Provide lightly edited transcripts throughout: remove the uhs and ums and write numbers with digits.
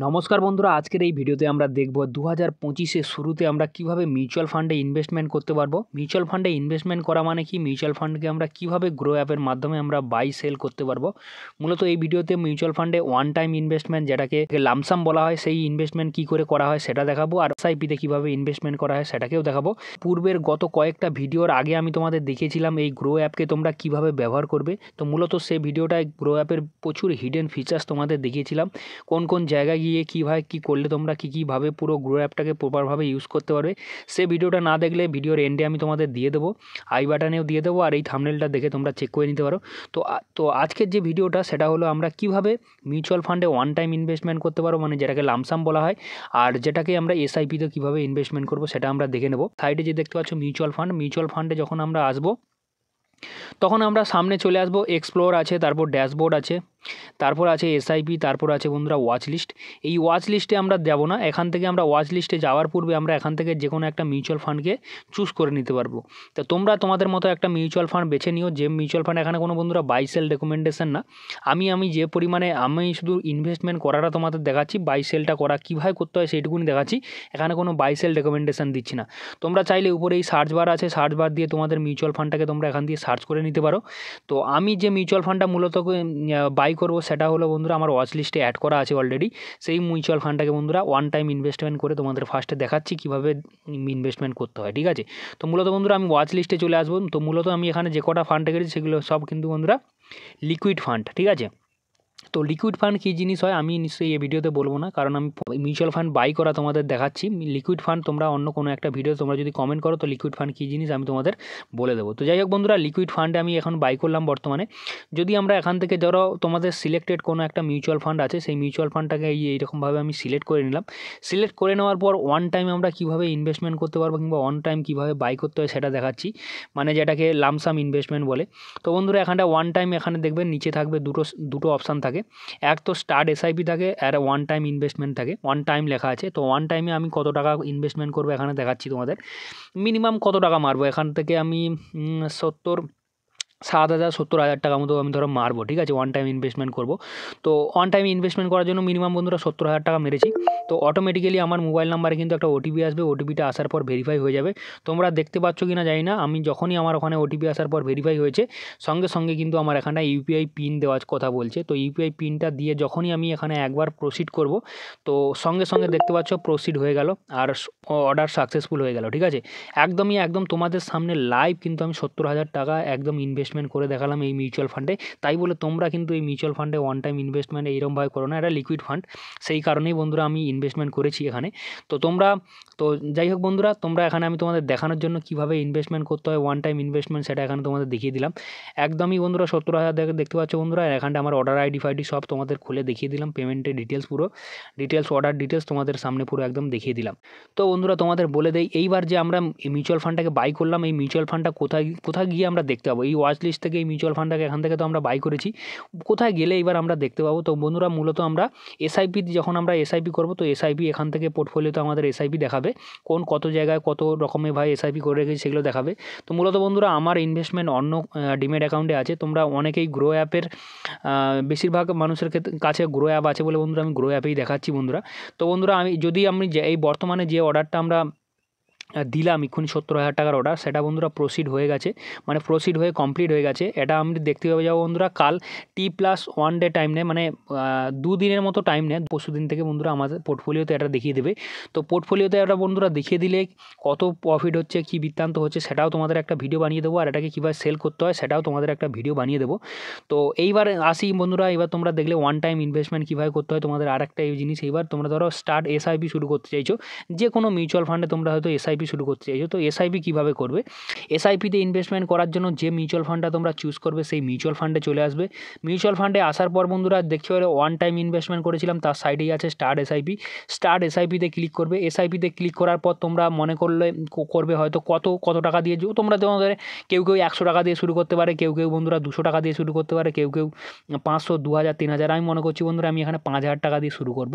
নমস্কার বন্ধুরা, আজকের এই ভিডিওতে আমরা দেখব 2025 শুরুতে আমরা কিভাবে মিউচুয়াল ফান্ডে ইনভেস্টমেন্ট করতে পারবো। মিউচুয়াল ফান্ডে ইনভেস্টমেন্ট করা মানে কি, মিউচুয়াল ফান্ডকে আমরা কিভাবে গ্রো অ্যাপের মাধ্যমে আমরা বাই সেল করতে পারবো। মূলত এই ভিডিওতে মিউচুয়াল ফান্ডে ওয়ান টাইম ইনভেস্টমেন্ট, যেটাকে লামসাম বলা হয়, সেই ইনভেস্টমেন্ট কি করে করা হয় সেটা দেখাবো, আর এসআইপিতে কিভাবে ইনভেস্টমেন্ট করা হয় সেটাকেও দেখাবো। পূর্বের গত কয়েকটা ভিডিওর আগে আমি তোমাদের দেখিয়েছিলাম এই গ্রো অ্যাপকে তোমরা কিভাবে ব্যবহার করবে। তো মূলত সেই ভিডিওটায় গ্রো অ্যাপের প্রচুর হিডেন ফিচার্স তোমাদের দেখিয়েছিলাম, কোন কোন জায়গায় গিয়ে কীভাবে কী করলে তোমরা কীভাবে পুরো গ্রো অ্যাপটাকে প্রপারভাবে ইউজ করতে পারবে। সে ভিডিওটা না দেখলে ভিডিওর এন্ডে আমি তোমাদের দিয়ে দেবো, আই বাটনেও দিয়ে দেবো, আর এই থাম্বনেলটা দেখে তোমরা চেক করে নিতে পারো। তো আজকের যে ভিডিওটা সেটা হলো আমরা কিভাবে মিউচুয়াল ফান্ডে ওয়ান টাইম ইনভেস্টমেন্ট করতে পারবো, মানে যেটাকে লামসাম বলা হয়, আর যেটাকে আমরা এসআইপিতে কীভাবে ইনভেস্টমেন্ট করবো সেটা আমরা দেখে নেব। সাইডে যে দেখতে পাচ্ছ মিউচুয়াল ফান্ডে যখন আমরা আসবো তখন আমরা সামনে চলে আসবো, এক্সপ্লোর আছে, তারপর ড্যাশবোর্ড আছে, তারপর আছে এসআইপি, তারপর আছে বন্ধুরা ওয়াচ লিস্ট। এই ওয়াচ লিস্টে আমরা যাব না, এখান থেকে আমরা ওয়াচ লিস্টে যাওয়ার পূর্বে আমরা এখান থেকে যে কোনো একটা মিউচুয়াল ফান্ডকে চুজ করে নিতে পারবো। তো তোমরা তোমাদের মতো একটা মিউচুয়াল ফান্ড বেছে নিও, যে মিউচুয়াল ফান্ড, এখানে কোনো বন্ধুরা বাই সেল রেকমেন্ডেশন না, আমি যে পরিমাণে আমি শুধু ইনভেস্টমেন্ট করাটা তোমাদের দেখাচ্ছি, বাই সেলটা করা কীভাবে করতে হয় সেইটুকুনি দেখাচ্ছি, এখানে কোনো বাই সেল রেকমেন্ডেশন দিচ্ছি না। তোমরা চাইলে উপরে এই সার্চ বার আছে, সার্চ বার দিয়ে তোমাদের মিউচুয়াল ফান্ডটাকে তোমরা এখান দিয়ে সার্চ করে নিতে পারো। তো আমি যে মিউচুয়াল ফান্ডটা মূলত বাই করবো সেটা হলো বন্ধুরা আমার ওয়াচ লিস্টে অ্যাড করা আছে অলরেডি। সেই মিউচুয়াল ফান্ডটাকে বন্ধুরা ওয়ান টাইম ইনভেস্টমেন্ট করে তোমাদের ফার্স্টে দেখাচ্ছি কীভাবে ইনভেস্টমেন্ট করতে হয়, ঠিক আছে। তো মূলত বন্ধুরা আমি ওয়াচ লিস্টে চলে আসবো। তো মূলত আমি এখানে যে কটা ফান্ড রেখেছি সেগুলো সব কিন্তু বন্ধুরা লিকুইড ফান্ড, ঠিক আছে। তো লিকুইড ফান্ড কী জিনিস হয় আমি নিশ্চয়ই এই ভিডিওতে বলবো না, কারণ আমি মিউচুয়াল ফান্ড বাই করা তোমাদের দেখাচ্ছি। লিকুইড ফান্ড তোমরা অন্য কোনো একটা ভিডিও তোমরা যদি কমেন্ট করো তো লিকুইড ফান্ড কী জিনিস আমি তোমাদের বলে দেবো। তো যাই হোক বন্ধুরা, লিকুইড ফান্ডে আমি এখন বাই করলাম বর্তমানে। যদি আমরা এখান থেকে ধরো তোমাদের সিলেক্টেড কোনো একটা মিউচুয়াল ফান্ড আছে, সেই মিউচুয়াল ফান্ডটাকে এইরকমভাবে আমি সিলেক্ট করে নিলাম। সিলেক্ট করে নেওয়ার পর ওয়ান টাইম আমরা কীভাবে ইনভেস্টমেন্ট করতে পারবো কিংবা ওয়ান টাইম কীভাবে বাই করতে হয় সেটা দেখাচ্ছি, মানে যেটাকে লামসাম ইনভেস্টমেন্ট বলে। তো বন্ধুরা এখানটা ওয়ান টাইম, এখানে দেখবেন নিচে থাকবে দুটো অপশান থাকে, এক তো স্টার্ট এসআইপি থাকে আর ওয়ান টাইম ইনভেস্টমেন্ট থাকে। ওয়ান টাইম লেখা আছে, তো ওয়ান টাইমে আমি কত টাকা ইনভেস্টমেন্ট করবো এখানে দেখাচ্ছি তোমাদের। মিনিমাম কত টাকা মারবো, এখান থেকে আমি 70,000 টাকা মতো আমি ধরো মারবো, ঠিক আছে, ওয়ান টাইম ইনভেস্টমেন্ট করবো। তো ওয়ান টাইম ইনভেস্টমেন্ট করার জন্য মিনিমাম বন্ধুরা 70,000 টাকা মেরেছি। তো অটোমেটিক্যালি আমার মোবাইল নাম্বারে কিন্তু একটা ওটিপি আসবে, ওটিপিটা আসার পর ভেরিফাই হয়ে যাবে। তোমরা দেখতে পাচ্ছ কি না জানি না, আমি যখনই আমার ওখানে ওটিপি আসার পর ভেরিফাই হয়েছে সঙ্গে সঙ্গে কিন্তু আমার এখানটা ইউপিআই পিন দেওয়ার কথা বলছে। তো ইউপিআই পিনটা দিয়ে যখনই আমি এখানে একবার প্রসিড করব, তো সঙ্গে সঙ্গে দেখতে পাচ্ছ প্রসিড হয়ে গেল আর অর্ডার সাকসেসফুল হয়ে গেল, ঠিক আছে। একদম তোমাদের সামনে লাইভ কিন্তু আমি 70,000 টাকা একদম ইনভেস্টমেন্ট করে দেখালাম এই মিউচুয়াল ফান্ডে। তাই বলে তোমরা কিন্তু এই মিউচুয়াল ফান্ডে ওয়ান টাইম ইনভেস্টমেন্ট এইরকমভাবে করো না, এটা লিকুইড ফান্ড, সেই কারণেই বন্ধুরা আমি ইনভেস্টমেন্ট করেছি এখানে। তো যাই হোক বন্ধুরা, তোমরা এখানে আমি তোমাদের দেখানোর জন্য কীভাবে ইনভেস্টমেন্ট করতে হয় ওয়ান টাইম ইনভেস্টমেন্ট সেটা এখানে তোমাদের দেখিয়ে দিলাম। একদমই বন্ধুরা 70,000 দেখতে পাচ্ছ বন্ধুরা, এখানটা আমার অর্ডার আইডি ফাইডি সব তোমাদের খুলে দেখিয়ে দিলাম, পেমেন্টের ডিটেলস পুরো ডিটেলস, অর্ডার ডিটেলস তোমাদের সামনে পুরো একদম দেখিয়ে দিলাম। তো বন্ধুরা তোমাদের বলে দেই, এইবার যে আমরা মিউচুয়াল ফান্ডটাকে বাই করলাম, এই মিউচুয়াল ফান্ডটা কোথায় গিয়ে আমরা দেখতে পাবো। এই ওয়াচ লিস্ট থেকে এই মিউচুয়াল ফান্ডটাকে এখান থেকে তো আমরা বাই করেছি, কোথায় গেলে এবার আমরা দেখতে পাবো। তো বন্ধুরা মূলত আমরা এসআইপি, যখন আমরা এসআইপি করবো, তো এসআইপি এখান থেকে পোর্টফোলিওতে আমাদের এসআইপি দেখাবে, কত জায়গায় কত রকমের ভাই এসআইপি করে রেখেছি সেগুলো দেখাবে। তো মূলত বন্ধুরা আমার ইনভেস্টমেন্ট অন্য ডিমেট অ্যাকাউন্টে আছে। তোমরা অনেকেই গ্রো অ্যাপের, বেশিরভাগ মানুষের কাছে গ্রো অ্যাপ আছে বলে বন্ধুরা আমি গ্রো অ্যাপেই দেখাচ্ছি বন্ধুরা। তো বন্ধুরা আমি এই বর্তমানে যে অর্ডারটা আমরা দিলাম এক্ষুনি 70,000 টাকার অর্ডার, সেটা বন্ধুরা প্রসিড হয়ে গেছে, মানে প্রসিড হয়ে কমপ্লিট হয়ে গেছে। এটা আমি দেখতে পাবো যাবো বন্ধুরা কাল T+1 ডে টাইম নেয়, মানে 2 দিনের মতো টাইম নেয়। পরশু দিন থেকে বন্ধুরা আমাদের পোর্টফোলিওতে এটা দেখিয়ে দেবে। তো পোর্টফোলিওতে এটা বন্ধুরা দেখিয়ে দিলে কত প্রফিট হচ্ছে, কী বৃত্তান্ত হচ্ছে সেটাও তোমাদের একটা ভিডিও বানিয়ে দেবো, আর এটাকে কীভাবে সেল করতে হয় সেটাও তোমাদের একটা ভিডিও বানিয়ে দেবো। তো এইবার আসি বন্ধুরা, এবার তোমরা দেখলে ওয়ান টাইম ইনভেস্টমেন্ট কীভাবে করতে হয় তোমাদের আরেকটা এই জিনিস। এইবার তোমরা ধরো স্টার্ট এসআইপি শুরু করতে চাইছো, যে কোনো মিউচুয়াল ফান্ডে তোমরা হয়তো এসআইপি শুরু করতে চাইছো। তো এসআইপি কীভাবে করবে, এসআইপিতে ইনভেস্টমেন্ট করার জন্য যে মিউচুয়াল ফান্ডটা তোমরা চুজ করবে সেই মিউচুয়াল ফান্ডে চলে আসবে। মিউচুয়াল ফান্ডে আসার পর বন্ধুরা দেখতে পাবে ওয়ান টাইম ইনভেস্টমেন্ট করেছিলাম, তার সাইডেই আছে স্টার্ট এসআইপিতে ক্লিক করবে। এসআইপিতে ক্লিক করার পর তোমরা মনে করবে হয়তো কত টাকা দিয়ে তোমরা তোমাদের কেউ 100 টাকা দিয়ে শুরু করতে পারে, কেউ বন্ধুরা 200 টাকা দিয়ে শুরু করতে পারে, কেউ 500, 2,000, 3,000। আমি মনে করছি বন্ধুরা আমি এখানে 5,000 টাকা দিয়ে শুরু করব।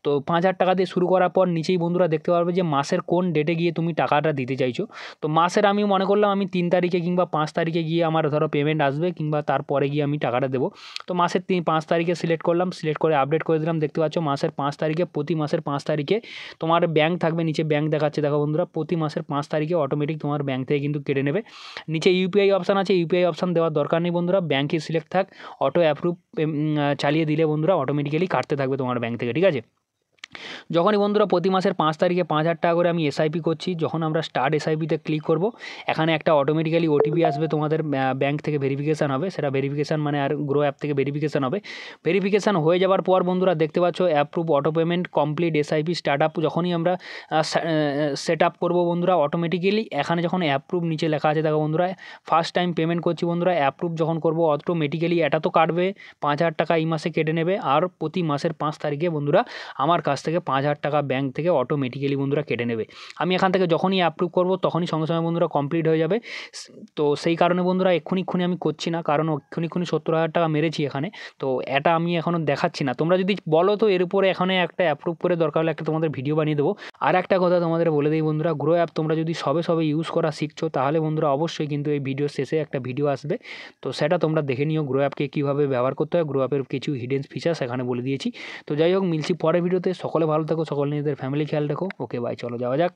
তো 5,000 টাকা দিয়ে শুরু করার পর নিচেই বন্ধুরা দেখতে পারবে যে মাসের কোন ডেটে গিয়ে তুমি তুমি টাকাটা দিতে চাইছো। তো মাসের আমি মনে করলাম আমি 3 তারিখে কিংবা 5 তারিখে গিয়ে আমার ধরো পেমেন্ট আসবে কিংবা তারপরে গিয়ে আমি টাকাটা দেবো। তো মাসের 5 তারিখে সিলেক্ট করলাম, সিলেক্ট করে আপডেট করে দিলাম। দেখতে পাচ্ছ মাসের 5 তারিখে, প্রতি মাসের 5 তারিখে তোমার ব্যাঙ্ক থাকবে, নিচে ব্যাঙ্ক দেখাচ্ছে দেখো বন্ধুরা, প্রতি মাসের 5 তারিখে অটোমেটিক তোমার ব্যাঙ্ক থেকে কিন্তু কেটে নেবে। নিচে ইউপিআই অপশান আছে, ইউপিআই অপশান দেওয়ার দরকার নেই বন্ধুরা, ব্যাঙ্কে সিলেক্ট থাক, অটো অ্যাপ্রুভ চালিয়ে দিলে বন্ধুরা অটোমেটিক্যালি কাটতে থাকবে তোমার ব্যাঙ্ক থেকে, ঠিক আছে। যখনই বন্ধুরা প্রতি মাসের 5 তারিখে 5,000 টাকা করে আমি এসআইপি করছি, যখন আমরা স্টার্ট এসআইপিতে ক্লিক করব, এখানে একটা অটোমেটিক্যালি ওটিপি আসবে, তোমাদের ব্যাঙ্ক থেকে ভেরিফিকেশান হবে, সেটা ভেরিফিকেশান মানে আর গ্রো অ্যাপ থেকে ভেরিফিকেশান হবে। ভেরিফিকেশান হয়ে যাওয়ার পর বন্ধুরা দেখতে পাচ্ছ approve auto payment complete SIP start up, যখনই আমরা সেট আপ করবো বন্ধুরা অটোমেটিক্যালি এখানে যখন অ্যাপ্রুভ নিচে লেখা আছে দেখো বন্ধুরা, ফার্স্ট টাইম পেমেন্ট করছি বন্ধুরা, অ্যাপ্রুভ যখন করবো অটোমেটিক্যালি এটা তো কাটবে, 5,000 টাকা এই মাসে কেটে নেবে। আর প্রতি মাসের 5 তারিখে বন্ধুরা আমার কাছ থেকে 5,000 টাকা ব্যাঙ্ক থেকে অটোমেটিক্যালি বন্ধুরা কেটে নেবে। আমি এখান থেকে যখনই অ্যাপ্রুভ করবো তখনই সঙ্গে সঙ্গে বন্ধুরা কমপ্লিট হয়ে যাবে। তো সেই কারণে বন্ধুরা এক্ষুনি আমি করছি না, কারণ এক্ষুনি 70,000 টাকা মেরেছি এখানে, তো এটা আমি এখনও দেখাচ্ছি না। তোমরা যদি বলো তো এর উপরে এখানে একটা অ্যাপ্রুভ করে দরকার হলে একটা তোমাদের ভিডিও বানিয়ে দেবো। আর একটা কথা তোমাদের বলে দিই বন্ধুরা, গ্রো অ্যাপ তোমরা যদি সবে ইউজ করা শিখছো তাহলে বন্ধুরা অবশ্যই কিন্তু এই ভিডিওর শেষে একটা ভিডিও আসবে, তো সেটা তোমরা দেখে নিও গ্রো অ্যাপকে কীভাবে ব্যবহার করতে হয়, গ্রো অ্যাপের কিছু হিডেন ফিচার্স এখানে বলে দিয়েছি। তো যাই হোক, মিলছি পরের ভিডিওতে, সকলে ভালো থাকো, সকলে নিজেদের ফ্যামিলি খেয়াল রাখো। ওকে বাই, চলো যাওয়া যাক।